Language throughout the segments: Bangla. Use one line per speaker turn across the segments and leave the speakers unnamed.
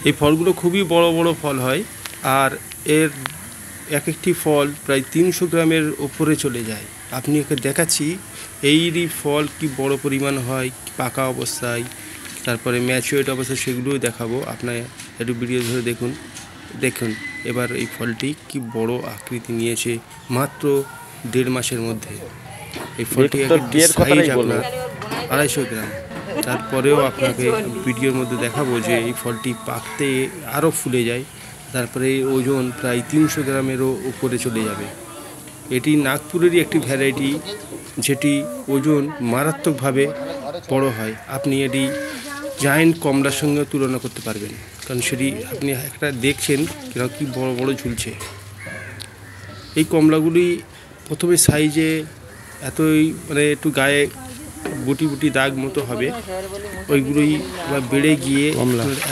এই ফলগুলো খুবই বড় বড় ফল হয়, আর এর এক একটি ফল প্রায় 300 গ্রামের ওপরে চলে যায়। আপনি একে দেখাচ্ছি এইরই ফল কি বড় পরিমাণ হয় পাকা অবস্থায়, তারপরে ম্যাচুরেট অবস্থায় সেগুলোও দেখাবো। আপনার একটু ভিডিও ধরে দেখুন। দেখুন এবার এই ফলটি কি বড় আকৃতি নিয়েছে মাত্র 1.5 মাসের মধ্যে। এই ফলটি সাইজ আপনার 250 গ্রাম। তারপরেও আপনাকে ভিডিওর মধ্যে দেখাবো যে এই ফলটি পাকতে আরও ফুলে যায়, তারপরে ওজন প্রায় 300 গ্রামেরও উপরে চলে যাবে। এটি নাগপুরেরই একটি ভ্যারাইটি, যেটি ওজন মারাত্মকভাবে বড় হয়। আপনি এটি জায়ান্ট কমলার সঙ্গে তুলনা করতে পারবেন, কারণ সেটি আপনি একটা দেখছেন কিরকম কি বড় বড় ঝুলছে। এই কমলাগুলি প্রথমে সাইজে এতই মানে একটু গায়ে গুটি গুটি দাগ মতো হবে, ওইগুলোই আবার বেড়ে গিয়ে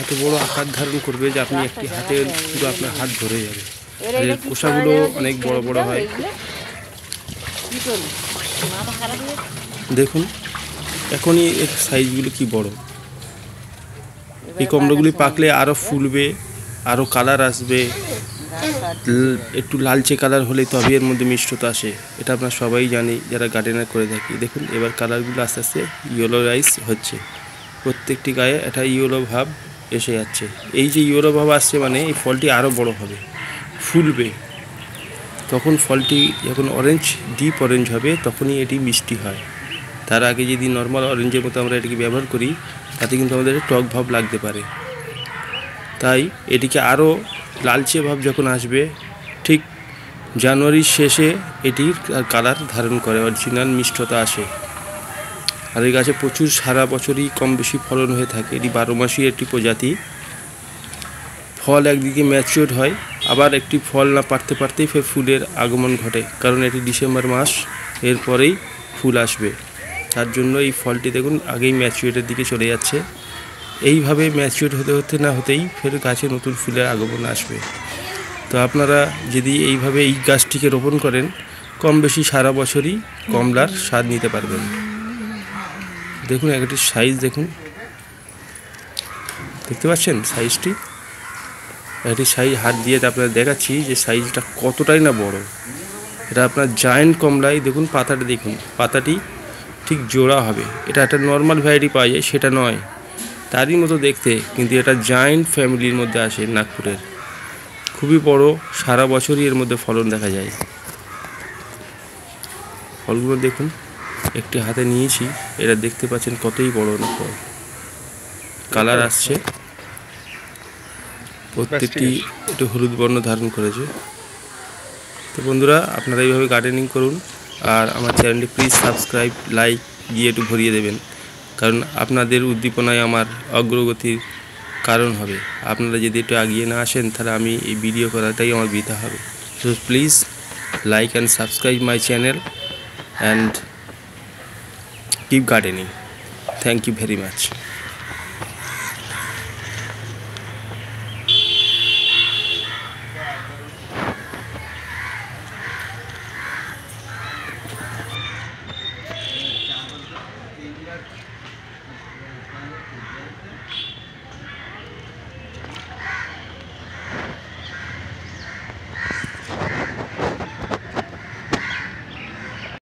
এত বড় আকার ধারণ করবে যে আপনি একটি হাতে পুরো আপনার হাত ধরে যাবে। এর কোষাগুলো অনেক বড় বড় হয়। দেখুন এখনই এর সাইজগুলো কি বড়। এই কমলাগুলি পাকলে আরও ফুলবে, আরও কালার আসবে, একটু লালচে কালার হলে তবে এর মধ্যে মিষ্টতা আসে। এটা আমরা সবাই জানি যারা গার্ডেনার করে থাকি। দেখুন এবার কালারগুলো আস্তে আস্তে ইয়েলো রাইস হচ্ছে, প্রত্যেকটি গায়ে একটা ইয়েলো ভাব এসে যাচ্ছে। এই যে ইয়েলো ভাব আসছে মানে এই ফলটি আরও বড় হবে, ফুলবে। তখন ফলটি যখন অরেঞ্জ ডিপ অরেঞ্জ হবে তখনই এটি মিষ্টি হয়। তার আগে যদি নর্মাল অরেঞ্জের মতো আমরা এটিকে ব্যবহার করি তাতে কিন্তু আমাদের টক ভাব লাগতে পারে। তাই এটিকে আরও লালচে ভাব যখন আসবে ঠিক জানুয়ারির শেষে এটির কালার ধারণ করে, অরিজিনাল মিষ্টতা আসে। আর এই গাছে প্রচুর সারা বছরই কম বেশি ফলন হয়ে থাকে। এটি 12 মাসই একটি প্রজাতি। ফল একদিকে ম্যাচিওর হয়, আবার একটি ফল না পারতে পারতেই ফের ফুলের আগমন ঘটে, কারণ এটি ডিসেম্বর মাস, এরপরেই ফুল আসবে। তার জন্য এই ফলটি দেখুন আগেই ম্যাচিওরের দিকে চলে যাচ্ছে। এইভাবে ম্যাচিওর হতে হতে না হতেই ফের গাছে নতুন ফুলের আগমন আসবে। তো আপনারা যদি এইভাবে এই গাছটিকে রোপণ করেন কম বেশি সারা বছরই কমলার স্বাদ নিতে পারবেন। দেখুন একটি সাইজ দেখুন, দেখতে পাচ্ছেন সাইজটি। একটি সাইজ হাত দিয়ে আপনারা দেখাচ্ছি যে সাইজটা কতটাই না বড়। এটা আপনার জায়ান্ট কমলাই। দেখুন পাতাটা, দেখুন পাতাটি ঠিক জোড়া হবে। এটা একটা নর্মাল ভ্যারাইটি পাওয়া যায় সেটা নয়, তারই মতো দেখতে, কিন্তু এটা জায়ান্ট ফ্যামিলির মধ্যে আসে নাগপুরের। খুবই বড়, সারা বছরই এর মধ্যে ফলন দেখা যায়। ফলগুলো দেখুন, একটি হাতে নিয়েছি, এটা দেখতে পাচ্ছেন কতই বড় না ফল। কালার আসছে, প্রত্যেকটি একটু হলুদ বর্ণ ধারণ করেছে। তো বন্ধুরা আপনারা এইভাবে গার্ডেনিং করুন, আর আমার চ্যানেলটি প্লিজ সাবস্ক্রাইব, লাইক দিয়ে একটু ভরিয়ে দেবেন, কারণ আপনাদের উদ্দীপনায় আমার অগ্রগতির কারণ হবে। আপনারা যদি একটু এগিয়ে না আসেন তাহলে আমি এই ভিডিও করাটাই আমার বৃথা হবে। So please like and subscribe my channel and keep gardening. Thank you very much.